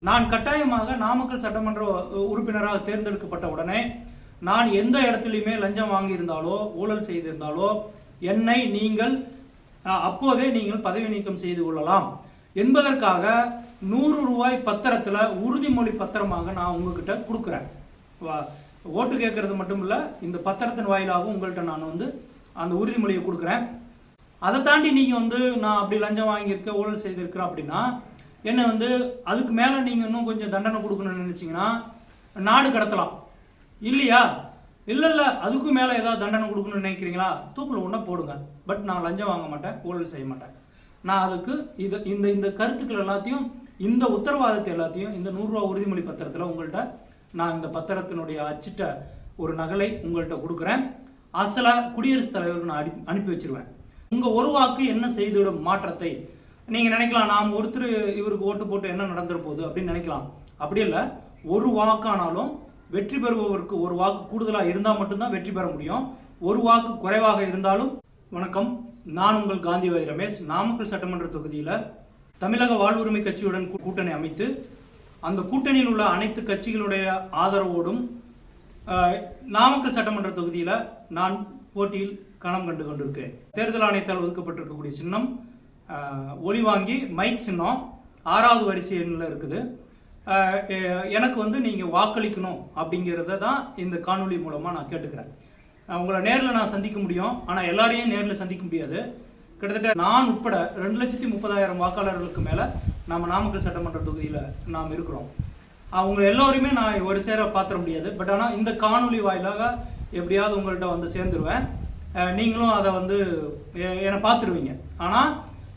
நான் கட்டாயமாக நாமக்கல் சட்டமன்ற உறுப்பினராக தேர்ந்தெடுக்கப்பட்ட உடனே நான் எந்த இடத்துலையுமே லஞ்சம் வாங்கியிருந்தாலோ ஊழல் செய்திருந்தாலோ என்னை நீங்கள் அப்போதே நீங்கள் பதவி நீக்கம் செய்து கொள்ளலாம் என்பதற்காக 100 ரூபாய் பத்திரத்தில் உறுதிமொழி பத்திரமாக நான் உங்ககிட்ட கொடுக்குறேன். ஓட்டு கேட்கறது மட்டும் இல்லை, இந்த பத்திரத்தின் வாயிலாகவும் உங்கள்கிட்ட நான் அந்த உறுதிமொழியை கொடுக்குறேன். அதை தாண்டி நீங்கள் நான் அப்படி லஞ்சம் வாங்கியிருக்கேன் ஊழல் செய்திருக்கிறேன் அப்படின்னா என்ன அதுக்கு மேலே நீங்கள் இன்னும் கொஞ்சம் தண்டனை கொடுக்கணும்னு நினச்சிங்கன்னா நாடு கடத்தலாம் இல்லையா? இல்லை அதுக்கும் மேலே ஏதாவது தண்டனை கொடுக்கணும்னு நினைக்கிறீங்களா? தூக்கில் ஒன்றா போடுங்க. பட் நான் லஞ்சம் வாங்க மாட்டேன், ஊழல் செய்ய மாட்டேன். நான் அதுக்கு இந்த கருத்துக்கள் எல்லாத்தையும், இந்த உத்தரவாதத்தை எல்லாத்தையும் இந்த 100 ரூபா உறுதிமொழி பத்திரத்தில் உங்கள்கிட்ட நான் இந்த பத்திரத்தினுடைய அச்சிட்ட ஒரு நகலை உங்கள்கிட்ட கொடுக்குறேன். அசலாக குடியரசுத் தலைவருக்கு நான் அனுப்பி வச்சிருவேன். உங்கள் ஒரு வாக்கு என்ன செய்துவிடும் மாற்றத்தை நீங்கள் நினைக்கலாம். நாம் ஒருத்தர் இவருக்கு ஓட்டு போட்டு என்ன நடந்துட போகுது அப்படின்னு நினைக்கலாம். அப்படி இல்லை, ஒரு வாக்கானாலும் வெற்றி பெறுபவருக்கு ஒரு வாக்கு கூடுதலாக இருந்தால் மட்டும்தான் வெற்றி பெற முடியும். ஒரு வாக்கு குறைவாக இருந்தாலும். வணக்கம், நான் உங்கள் காந்திவாய் ரமேஷ். நாமக்கல் சட்டமன்ற தொகுதியில் தமிழக வாழ்வுரிமை கட்சியுடன் கூட்டணி அமைத்து அந்த கூட்டணியில் உள்ள அனைத்து கட்சிகளுடைய ஆதரவோடும் நாமக்கல் சட்டமன்ற தொகுதியில் நான் போட்டியில் களம் கண்டு கொண்டிருக்கேன். தேர்தல் ஆணையத்தால் ஒதுக்கப்பட்டிருக்கக்கூடிய சின்னம் ஒலி வாங்கி மைக் சின்னம் 6வது வரிசை எண்ணில் இருக்குது. எனக்கு நீங்கள் வாக்களிக்கணும் அப்படிங்கிறத தான் இந்த காணொலி மூலமாக நான் கேட்டுக்கிறேன். உங்களை நேரில் நான் சந்திக்க முடியும், ஆனால் எல்லாரையும் நேரில் சந்திக்க முடியாது. கிட்டத்தட்ட நான் உட்பட 2,30,000 வாக்காளர்களுக்கு மேலே நம்ம நாமக்கல் சட்டமன்ற தொகுதியில் நாம் இருக்கிறோம். அவங்க எல்லோருமே நான் ஒரு சேர பார்த்துட முடியாது. பட் ஆனால் இந்த காணொலி வாயிலாக எப்படியாவது உங்கள்கிட்ட சேர்ந்துருவேன். நீங்களும் அதை என்னை பார்த்துருவீங்க. ஆனால்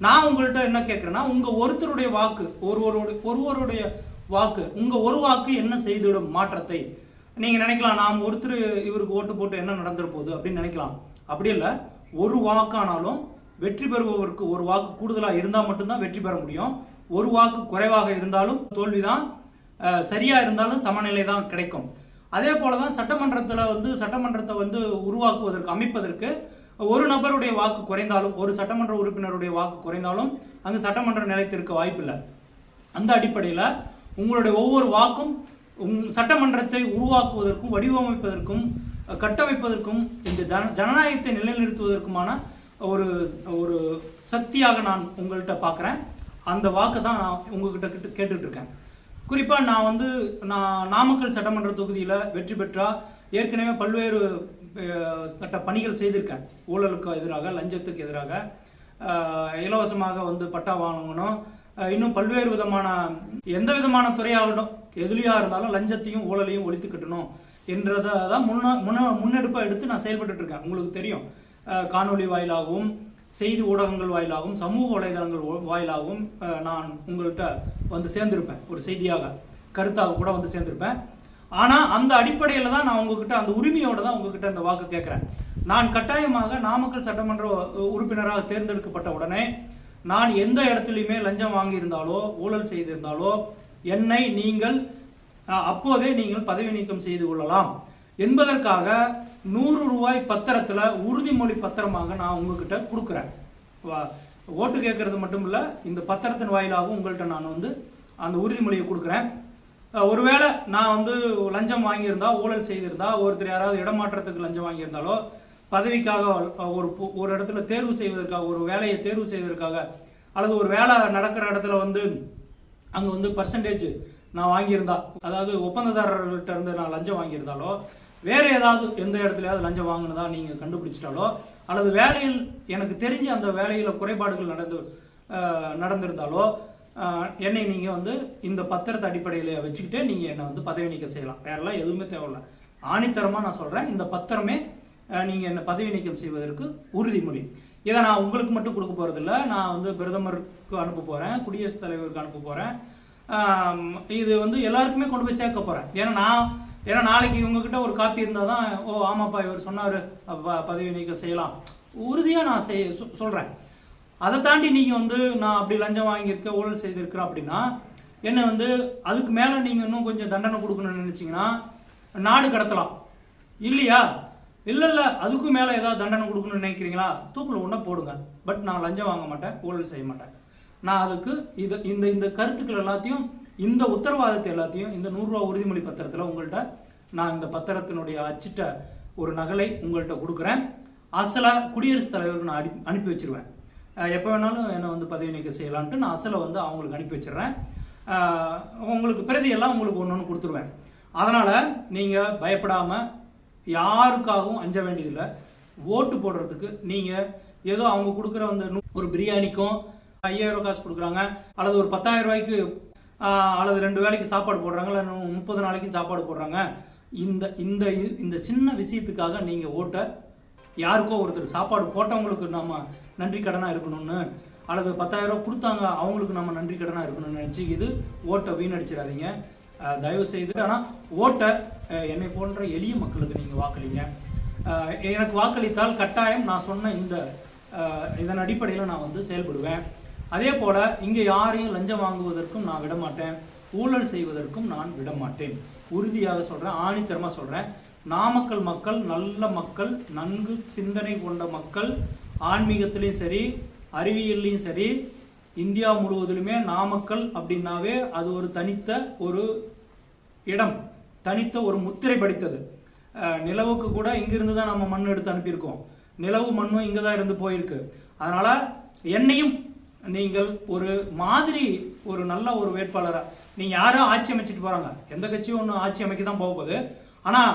நான் உங்கள்கிட்ட என்ன கேட்குறேன்னா, உங்கள் ஒருத்தருடைய வாக்கு, ஒருவருடைய வாக்கு, உங்கள் ஒரு வாக்கு என்ன செய்துவிடும் மாற்றத்தை நீங்கள் நினைக்கலாம். நாம் ஒருத்தர் இவருக்கு ஓட்டு போட்டு என்ன நடந்துட போகுது அப்படின்னு நினைக்கலாம். அப்படி இல்லை, ஒரு வாக்கானாலும் வெற்றி பெறுபவருக்கு ஒரு வாக்கு கூடுதலாக இருந்தால் மட்டும்தான் வெற்றி பெற முடியும். ஒரு வாக்கு குறைவாக இருந்தாலும் தோல்விதான், சரியாக இருந்தாலும் சமநிலை தான் கிடைக்கும். அதே போல தான் சட்டமன்றத்தில் சட்டமன்றத்தை உருவாக்குவதற்கு, அமைப்பதற்கு ஒரு நபருடைய வாக்கு குறைந்தாலும், ஒரு சட்டமன்ற உறுப்பினருடைய வாக்கு குறைந்தாலும் அங்கு சட்டமன்றம் நிலைத்திருக்க வாய்ப்பில்லை. அந்த அடிப்படையில் உங்களுடைய ஒவ்வொரு வாக்கும் சட்டமன்றத்தை உருவாக்குவதற்கும், வடிவமைப்பதற்கும், கட்டமைப்பதற்கும், இந்த ஜனநாயகத்தை நிலைநிறுத்துவதற்குமான ஒரு சக்தியாக நான் உங்கள்கிட்ட பார்க்குறேன். அந்த வாக்கை தான் நான் உங்ககிட்ட கேட்டுட்டு இருக்கேன். குறிப்பாக நான் நாமக்கல் சட்டமன்ற தொகுதியில் வெற்றி பெற்றால் ஏற்கனவே பல்வேறு கட்ட பணிகள் செய்திருக்கேன். ஊழலுக்கு எதிராக, லஞ்சத்துக்கு எதிராக, இலவசமாக பட்டா வாங்கணும், இன்னும் பல்வேறு விதமான, எந்த விதமான துறையாகட்டும், எதுலையாக இருந்தாலும் லஞ்சத்தையும் ஊழலையும் ஒழித்து கட்டணும் என்றதை தான் முன்னெடுப்பாக எடுத்து நான் செயல்பட்டு இருக்கேன். உங்களுக்கு தெரியும், காணொலி வாயிலாகவும், செய்தி ஊடகங்கள் வாயிலாகவும், சமூக வலைதளங்கள் வாயிலாகவும் நான் உங்கள்கிட்ட சேர்ந்திருப்பேன். ஒரு செய்தியாக, கருத்தாக கூட சேர்ந்திருப்பேன். ஆனால் அந்த அடிப்படையில் தான் நான் உங்ககிட்ட, அந்த உரிமையோடு தான் உங்ககிட்ட இந்த வாக்கு கேட்குறேன். நான் கட்டாயமாக நாமக்கல் சட்டமன்ற உறுப்பினராக தேர்ந்தெடுக்கப்பட்ட உடனே நான் எந்த இடத்துலையுமே லஞ்சம் வாங்கியிருந்தாலோ ஊழல் செய்திருந்தாலோ என்னை நீங்கள் அப்போதே நீங்கள் பதவி நீக்கம் செய்து கொள்ளலாம் என்பதற்காக 100 ரூபாய் பத்திரத்தில் உறுதிமொழி பத்திரமாக நான் உங்ககிட்ட கொடுக்குறேன். ஓட்டு கேட்கறது மட்டும் இல்லை, இந்த பத்திரத்தின் வாயிலாகவும் உங்கள்கிட்ட நான் அந்த உறுதிமொழியை கொடுக்குறேன். ஒருவேளை நான் லஞ்சம் வாங்கியிருந்தா, ஊழல் செய்திருந்தா, ஒருத்தர் யாராவது இடமாற்றத்துக்கு லஞ்சம் வாங்கியிருந்தாலோ, பதவிக்காக ஒரு இடத்துல தேர்வு செய்வதற்காக, ஒரு வேலையை தேர்வு செய்வதற்காக, அல்லது ஒரு வேலை நடக்கிற இடத்துல அங்கே பர்சன்டேஜ் நான் வாங்கியிருந்தா, அதாவது ஒப்பந்ததாரர்கள்ட்ட இருந்து நான் லஞ்சம் வாங்கியிருந்தாலோ, வேறு ஏதாவது எந்த இடத்துலையாவது லஞ்சம் வாங்கினதா நீங்கள் கண்டுபிடிச்சிட்டாலோ, அல்லது வேலையில் எனக்கு தெரிஞ்சு அந்த வேலையில் குறைபாடுகள் நடந்திருந்தாலோ என்னை நீங்கள் இந்த பத்திரத்தை அடிப்படையில் வச்சுக்கிட்டே நீங்கள் என்னை பதவி நீக்கம் செய்யலாம். வேறெல்லாம் எதுவுமே தேவையில்லை. ஆணித்தரமாக நான் சொல்கிறேன், இந்த பத்திரமே நீங்கள் என்னை பதவி நீக்கம் செய்வதற்கு உறுதிமொழி. இதை நான் உங்களுக்கு மட்டும் கொடுக்க போகிறதில்ல, நான் பிரதமருக்கு அனுப்ப போகிறேன், குடியரசுத் தலைவருக்கு அனுப்ப போகிறேன். இது எல்லாருக்குமே கொண்டு போய் சேர்க்க போகிறேன். ஏன்னா நாளைக்கு இவங்ககிட்ட ஒரு காப்பி இருந்தால் தான், ஓ ஆமாப்பா இவர் சொன்னார் பதவி நீக்கம் செய்யலாம், உறுதியாக நான் சொல்கிறேன். அதை தாண்டி நீங்கள் நான் அப்படி லஞ்சம் வாங்கியிருக்கேன் ஊழல் செய்திருக்கிறேன் அப்படின்னா என்ன அதுக்கு மேலே நீங்கள் இன்னும் கொஞ்சம் தண்டனை கொடுக்கணும்னு நினச்சிங்கன்னா நாடு கடத்தலாம் இல்லையா? இல்லை அதுக்கும் மேலே ஏதாவது தண்டனை கொடுக்கணும்னு நினைக்கிறீங்களா? தூக்கில் ஒன்றா போடுங்க. பட் நான் லஞ்சம் வாங்க மாட்டேன், ஊழல் செய்ய மாட்டேன். நான் அதுக்கு இந்த கருத்துக்கள் எல்லாத்தையும் இந்த உத்தரவாதத்தை எல்லாத்தையும் இந்த 100 ரூபா உறுதிமொழி பத்திரத்தில் உங்கள்கிட்ட நான் இந்த பத்திரத்தினுடைய அச்சிட்ட ஒரு நகலை உங்கள்கிட்ட கொடுக்குறேன். அசலை குடியரசுத் தலைவருக்கு நான் அனுப்பி வச்சிருவேன். எப்போ வேணாலும் என்னை வந்து பதவி நீக்கம் செய்யலான்ட்டு நான் அசலை வந்து அவங்களுக்கு அனுப்பி வச்சிடுறேன். உங்களுக்கு பிரதியெல்லாம் உங்களுக்கு ஒன்று ஒன்று கொடுத்துருவேன். அதனால் நீங்கள் பயப்படாமல் யாருக்காகவும் அஞ்ச வேண்டியதில்லை. ஓட்டு போடுறதுக்கு நீங்கள் ஏதோ அவங்க கொடுக்குற அந்த ஒரு பிரியாணிக்கும் 5000 காசு கொடுக்குறாங்க, அல்லது ஒரு 10,000 ரூபாய்க்கு அல்லது 2 வேளைக்கு சாப்பாடு போடுறாங்க, இல்லை 30 நாளைக்கு சாப்பாடு போடுறாங்க. இந்த இந்த இந்த சின்ன விஷயத்துக்காக நீங்கள் ஓட்டை யாருக்கோ ஒருத்தர் சாப்பாடு போட்டவங்களுக்கு நம்ம நன்றி கடனாக இருக்கணும்னு, அல்லது 10,000 ரூபா கொடுத்தாங்க அவங்களுக்கு நம்ம நன்றி கடனாக இருக்கணும்னு நினச்சி இது ஓட்டை வீணடிச்சிடாதீங்க தயவு செய்து. ஆனால் ஓட்டை என்னை போன்ற எளிய மக்களுக்கு நீங்கள் வாக்களிங்க. எனக்கு வாக்களித்தால் கட்டாயம் நான் சொன்ன இதன் அடிப்படையில் நான் வந்து செயல்படுவேன். அதே போல் இங்கே யாரையும் லஞ்சம் வாங்குவதற்கும் நான் விடமாட்டேன், ஊழல் செய்வதற்கும் நான் விடமாட்டேன். உறுதியாக சொல்கிறேன், ஆணித்தரமாக சொல்கிறேன். நாமக்கல் மக்கள் நல்ல மக்கள், நன்கு சிந்தனை கொண்ட மக்கள். ஆன்மீகத்திலையும் சரி, அறிவியல்லையும் சரி, இந்தியா முழுவதிலுமே நாமக்கல் அப்படின்னாவே அது ஒரு தனித்த ஒரு இடம், தனித்த ஒரு முத்திரை படித்தது. நிலவுக்கு கூட இங்கிருந்து தான் நம்ம மண் எடுத்து அனுப்பியிருக்கோம். நிலவு மண்ணும் இங்கே தான் இருந்து போயிருக்கு. அதனால் என்னையும் நீங்கள் ஒரு மாதிரி ஒரு நல்ல ஒரு வேட்பாளராக, நீங்கள் யாரும் ஆட்சி அமைச்சிட்டு போகிறாங்க, எந்த கட்சியும் ஒன்று ஆட்சி அமைக்க தான் போகுது. ஆனால்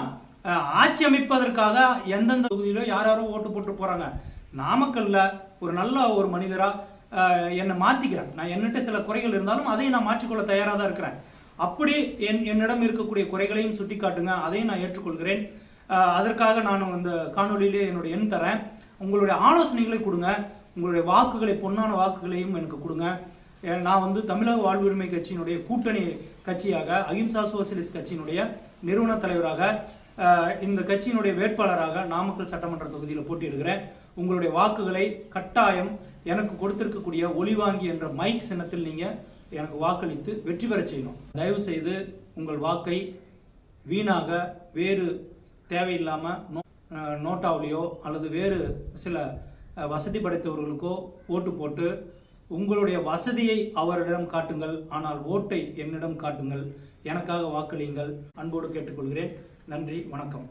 ஆட்சி அமைப்பதற்காக எந்தெந்த தொகுதியிலோ யாரோ ஓட்டு போட்டு போகிறாங்க. நாமக்கல்ல ஒரு நல்ல ஒரு மனிதராக என்னை மாற்றிக்கிறேன். நான் என்னிட்ட சில குறைகள் இருந்தாலும் அதையும் நான் மாற்றிக்கொள்ள தயாராக தான் இருக்கிறேன். அப்படி என்னிடம் இருக்கக்கூடிய குறைகளையும் சுட்டி காட்டுங்க, அதையும் நான் ஏற்றுக்கொள்கிறேன். அதற்காக நான் இந்த காணொலியிலே என்னுடைய எண் தரேன். உங்களுடைய ஆலோசனைகளை கொடுங்க, உங்களுடைய வாக்குகளை, பொன்னான வாக்குகளையும் எனக்கு கொடுங்க. நான் வந்து தமிழக வாழ்வுரிமை கட்சியினுடைய கூட்டணி கட்சியாக, அகிம்சா சோசியலிஸ்ட் கட்சியினுடைய நிறுவன தலைவராக, இந்த கட்சியினுடைய வேட்பாளராக நாமக்கல் சட்டமன்ற தொகுதியில் போட்டியிடுகிறேன். உங்களுடைய வாக்குகளை கட்டாயம் எனக்கு கொடுத்திருக்கக்கூடிய ஒளிவாங்கி என்ற மைக் சின்னத்தில் நீங்கள் எனக்கு வாக்களித்து வெற்றி பெற செய்யணும். தயவு செய்து உங்கள் வாக்கை வீணாக வேறு தேவையில்லாமல் நோட்டாவிலையோ அல்லது வேறு சில வசதி படைத்தவர்களுக்கோ ஓட்டு போட்டு உங்களுடைய வசதியை அவரிடம் காட்டுங்கள், ஆனால் ஓட்டை என்னிடம் காட்டுங்கள். எனக்காக வாக்களியுங்கள். அன்போடு கேட்டுக்கொள்கிறேன். நன்றி, வணக்கம்.